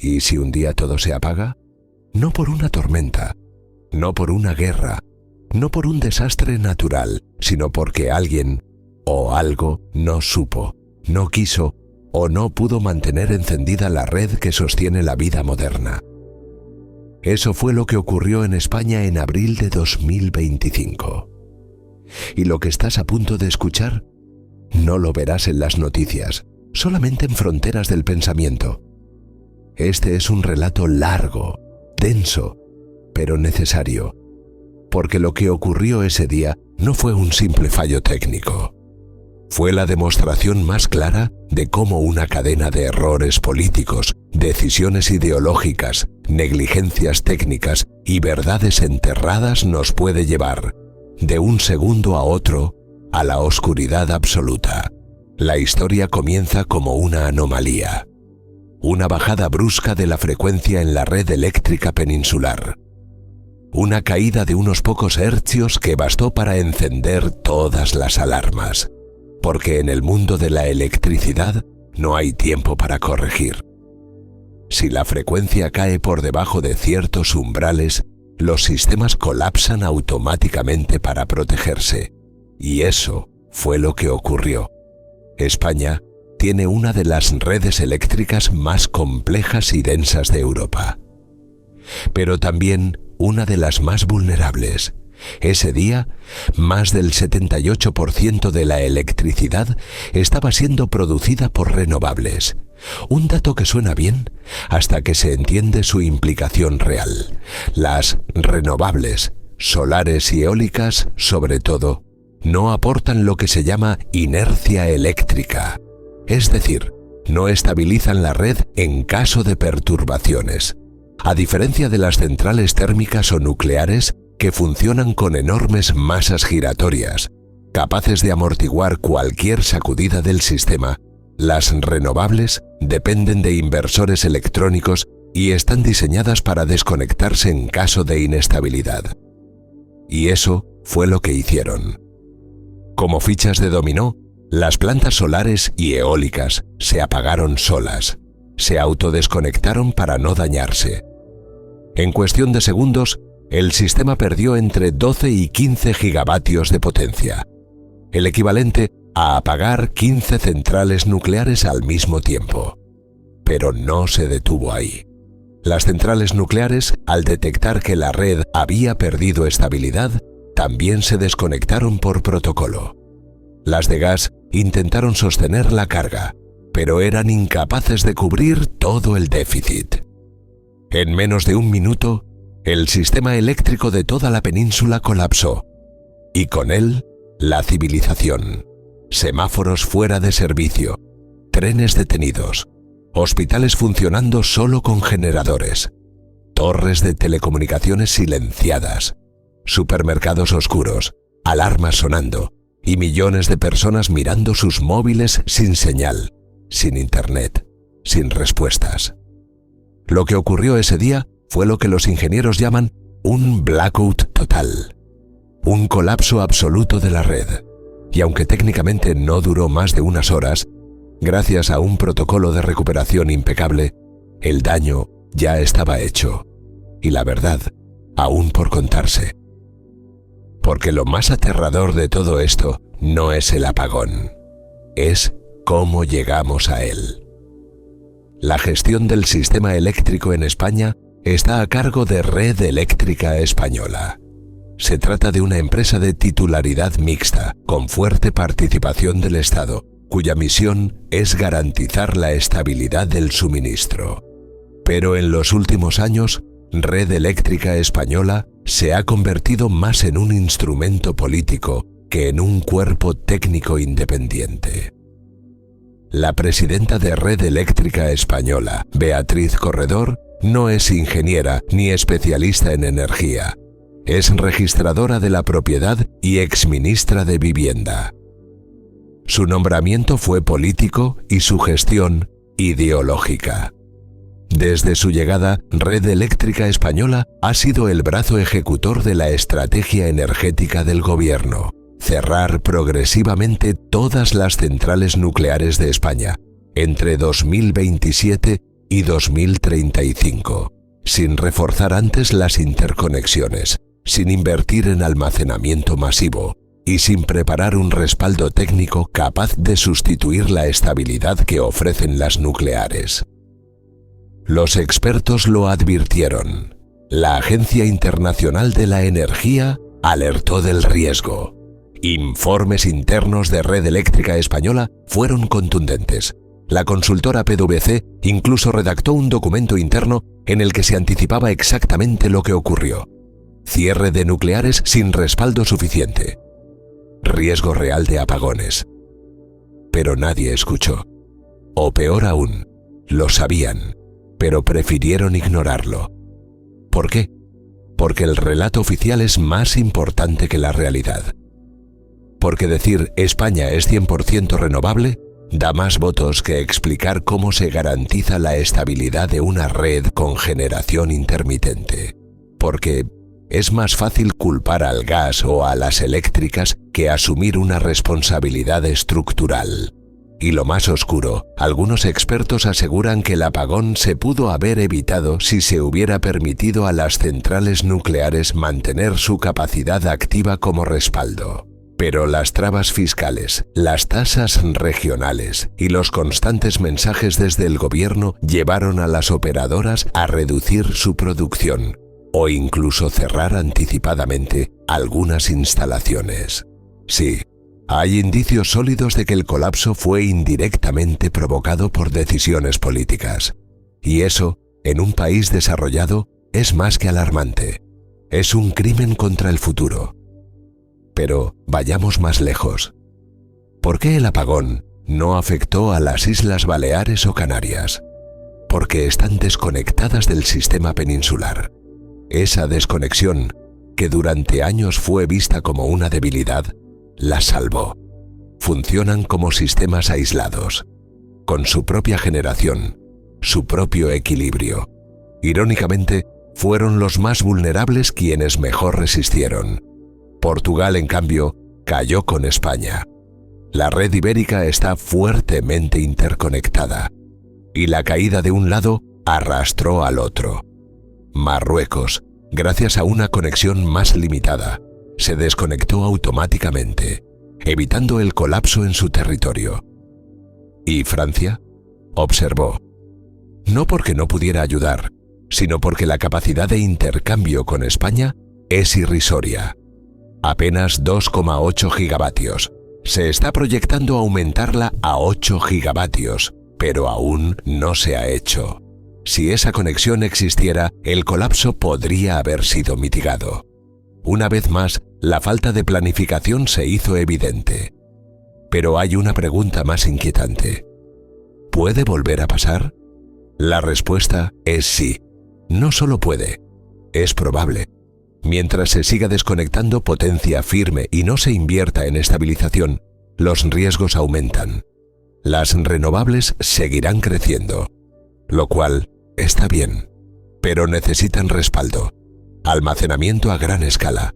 ¿Y si un día todo se apaga? No por una tormenta, no por una guerra, no por un desastre natural, sino porque alguien o algo no supo, no quiso o no pudo mantener encendida la red que sostiene la vida moderna. Eso fue lo que ocurrió en España en abril de 2025. Y lo que estás a punto de escuchar, no lo verás en las noticias, solamente en fronteras del pensamiento. Este es un relato largo, denso, pero necesario, porque lo que ocurrió ese día no fue un simple fallo técnico. Fue la demostración más clara de cómo una cadena de errores políticos, decisiones ideológicas, negligencias técnicas y verdades enterradas nos puede llevar, de un segundo a otro, a la oscuridad absoluta. La historia comienza como una anomalía. Una bajada brusca de la frecuencia en la red eléctrica peninsular. Una caída de unos pocos hercios que bastó para encender todas las alarmas. Porque en el mundo de la electricidad no hay tiempo para corregir. Si la frecuencia cae por debajo de ciertos umbrales, los sistemas colapsan automáticamente para protegerse. Y eso fue lo que ocurrió. España tiene una de las redes eléctricas más complejas y densas de Europa. Pero también una de las más vulnerables. Ese día, más del 78% de la electricidad estaba siendo producida por renovables. Un dato que suena bien hasta que se entiende su implicación real. Las renovables, solares y eólicas, sobre todo, no aportan lo que se llama inercia eléctrica. Es decir, no estabilizan la red en caso de perturbaciones. A diferencia de las centrales térmicas o nucleares, que funcionan con enormes masas giratorias, capaces de amortiguar cualquier sacudida del sistema, las renovables dependen de inversores electrónicos y están diseñadas para desconectarse en caso de inestabilidad. Y eso fue lo que hicieron. Como fichas de dominó, las plantas solares y eólicas se apagaron solas, se autodesconectaron para no dañarse. En cuestión de segundos, el sistema perdió entre 12 y 15 gigavatios de potencia, el equivalente a apagar 15 centrales nucleares al mismo tiempo. Pero no se detuvo ahí. Las centrales nucleares, al detectar que la red había perdido estabilidad, también se desconectaron por protocolo. Las de gas intentaron sostener la carga, pero eran incapaces de cubrir todo el déficit. En menos de un minuto, el sistema eléctrico de toda la península colapsó, y con él, la civilización. Semáforos fuera de servicio, trenes detenidos, hospitales funcionando solo con generadores, torres de telecomunicaciones silenciadas, supermercados oscuros, alarmas sonando, y millones de personas mirando sus móviles sin señal, sin internet, sin respuestas. Lo que ocurrió ese día fue lo que los ingenieros llaman un blackout total, un colapso absoluto de la red. Y aunque técnicamente no duró más de unas horas, gracias a un protocolo de recuperación impecable, el daño ya estaba hecho, y la verdad, aún por contarse. Porque lo más aterrador de todo esto no es el apagón, es cómo llegamos a él. La gestión del sistema eléctrico en España está a cargo de Red Eléctrica Española. Se trata de una empresa de titularidad mixta, con fuerte participación del Estado, cuya misión es garantizar la estabilidad del suministro. Pero en los últimos años, Red Eléctrica Española se ha convertido más en un instrumento político que en un cuerpo técnico independiente. La presidenta de Red Eléctrica Española, Beatriz Corredor, no es ingeniera ni especialista en energía. Es registradora de la propiedad y exministra de Vivienda. Su nombramiento fue político y su gestión ideológica. Desde su llegada, Red Eléctrica Española ha sido el brazo ejecutor de la estrategia energética del gobierno: cerrar progresivamente todas las centrales nucleares de España entre 2027 y y 2035, sin reforzar antes las interconexiones, sin invertir en almacenamiento masivo y sin preparar un respaldo técnico capaz de sustituir la estabilidad que ofrecen las nucleares. Los expertos lo advirtieron. La Agencia Internacional de la Energía alertó del riesgo. Informes internos de Red Eléctrica Española fueron contundentes. La consultora PwC incluso redactó un documento interno en el que se anticipaba exactamente lo que ocurrió. Cierre de nucleares sin respaldo suficiente. Riesgo real de apagones. Pero nadie escuchó. O peor aún, lo sabían, pero prefirieron ignorarlo. ¿Por qué? Porque el relato oficial es más importante que la realidad. Porque decir España es 100% renovable da más votos que explicar cómo se garantiza la estabilidad de una red con generación intermitente. Porque es más fácil culpar al gas o a las eléctricas que asumir una responsabilidad estructural. Y lo más oscuro, algunos expertos aseguran que el apagón se pudo haber evitado si se hubiera permitido a las centrales nucleares mantener su capacidad activa como respaldo. Pero las trabas fiscales, las tasas regionales y los constantes mensajes desde el gobierno llevaron a las operadoras a reducir su producción o incluso cerrar anticipadamente algunas instalaciones. Sí, hay indicios sólidos de que el colapso fue indirectamente provocado por decisiones políticas. Y eso, en un país desarrollado, es más que alarmante. Es un crimen contra el futuro. Pero vayamos más lejos. ¿Por qué el apagón no afectó a las Islas Baleares o Canarias? Porque están desconectadas del sistema peninsular. Esa desconexión, que durante años fue vista como una debilidad, las salvó. Funcionan como sistemas aislados, con su propia generación, su propio equilibrio. Irónicamente, fueron los más vulnerables quienes mejor resistieron. Portugal, en cambio, cayó con España. La red ibérica está fuertemente interconectada, y la caída de un lado arrastró al otro. Marruecos, gracias a una conexión más limitada, se desconectó automáticamente, evitando el colapso en su territorio. ¿Y Francia? Observó. No porque no pudiera ayudar, sino porque la capacidad de intercambio con España es irrisoria. Apenas 2,8 gigavatios. Se está proyectando aumentarla a 8 gigavatios, pero aún no se ha hecho. Si esa conexión existiera, el colapso podría haber sido mitigado. Una vez más, la falta de planificación se hizo evidente. Pero hay una pregunta más inquietante. ¿Puede volver a pasar? La respuesta es sí. No solo puede, es probable. Mientras se siga desconectando potencia firme y no se invierta en estabilización, los riesgos aumentan. Las renovables seguirán creciendo, lo cual está bien, pero necesitan respaldo, almacenamiento a gran escala,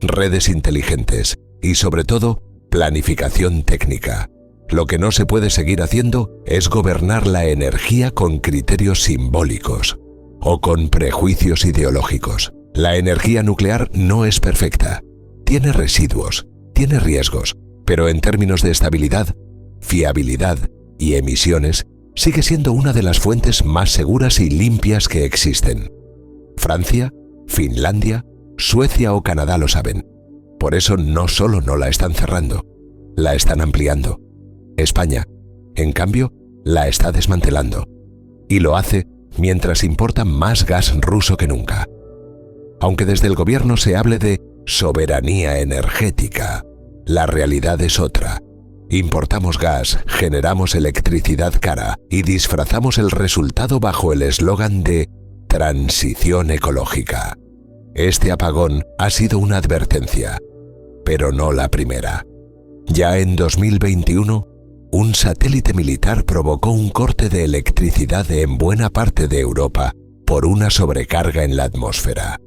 redes inteligentes y, sobre todo, planificación técnica. Lo que no se puede seguir haciendo es gobernar la energía con criterios simbólicos o con prejuicios ideológicos. La energía nuclear no es perfecta. Tiene residuos, tiene riesgos, pero en términos de estabilidad, fiabilidad y emisiones, sigue siendo una de las fuentes más seguras y limpias que existen. Francia, Finlandia, Suecia o Canadá lo saben. Por eso no solo no la están cerrando, la están ampliando. España, en cambio, la está desmantelando. Y lo hace mientras importa más gas ruso que nunca. Aunque desde el gobierno se hable de soberanía energética, la realidad es otra. Importamos gas, generamos electricidad cara y disfrazamos el resultado bajo el eslogan de transición ecológica. Este apagón ha sido una advertencia, pero no la primera. Ya en 2021, un satélite militar provocó un corte de electricidad en buena parte de Europa por una sobrecarga en la atmósfera.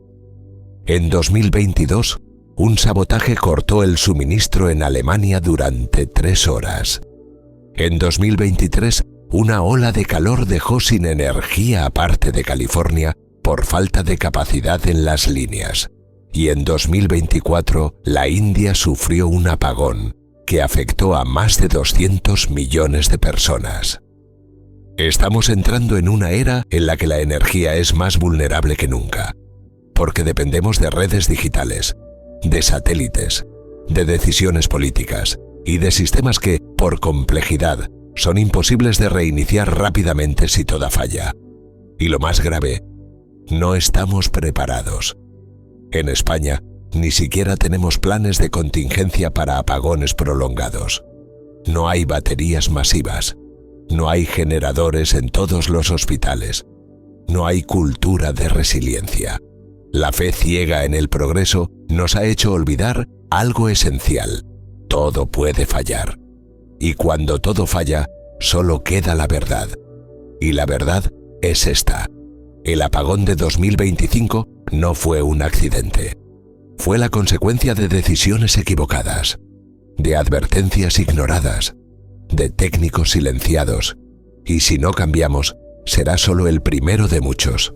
En 2022, un sabotaje cortó el suministro en Alemania durante 3 horas. En 2023, una ola de calor dejó sin energía a parte de California por falta de capacidad en las líneas. Y en 2024 la India sufrió un apagón que afectó a más de 200 millones de personas. Estamos entrando en una era en la que la energía es más vulnerable que nunca, porque dependemos de redes digitales, de satélites, de decisiones políticas y de sistemas que, por complejidad, son imposibles de reiniciar rápidamente si toda falla. Y lo más grave, no estamos preparados. En España, ni siquiera tenemos planes de contingencia para apagones prolongados. No hay baterías masivas. No hay generadores en todos los hospitales. No hay cultura de resiliencia. La fe ciega en el progreso nos ha hecho olvidar algo esencial. Todo puede fallar. Y cuando todo falla, solo queda la verdad. Y la verdad es esta. El apagón de 2025 no fue un accidente. Fue la consecuencia de decisiones equivocadas, de advertencias ignoradas, de técnicos silenciados. Y si no cambiamos, será solo el primero de muchos.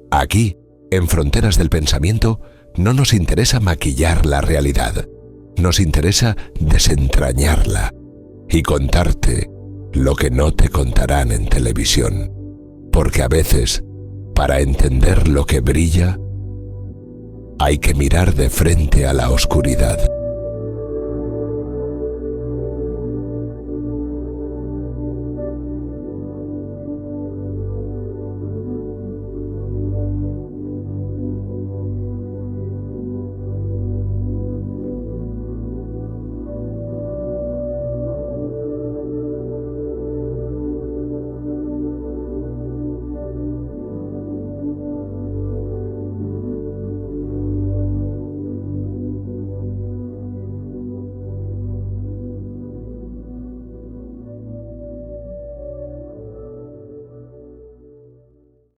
Aquí, en Fronteras del Pensamiento, no nos interesa maquillar la realidad. Nos interesa desentrañarla y contarte lo que no te contarán en televisión. Porque a veces, para entender lo que brilla, hay que mirar de frente a la oscuridad.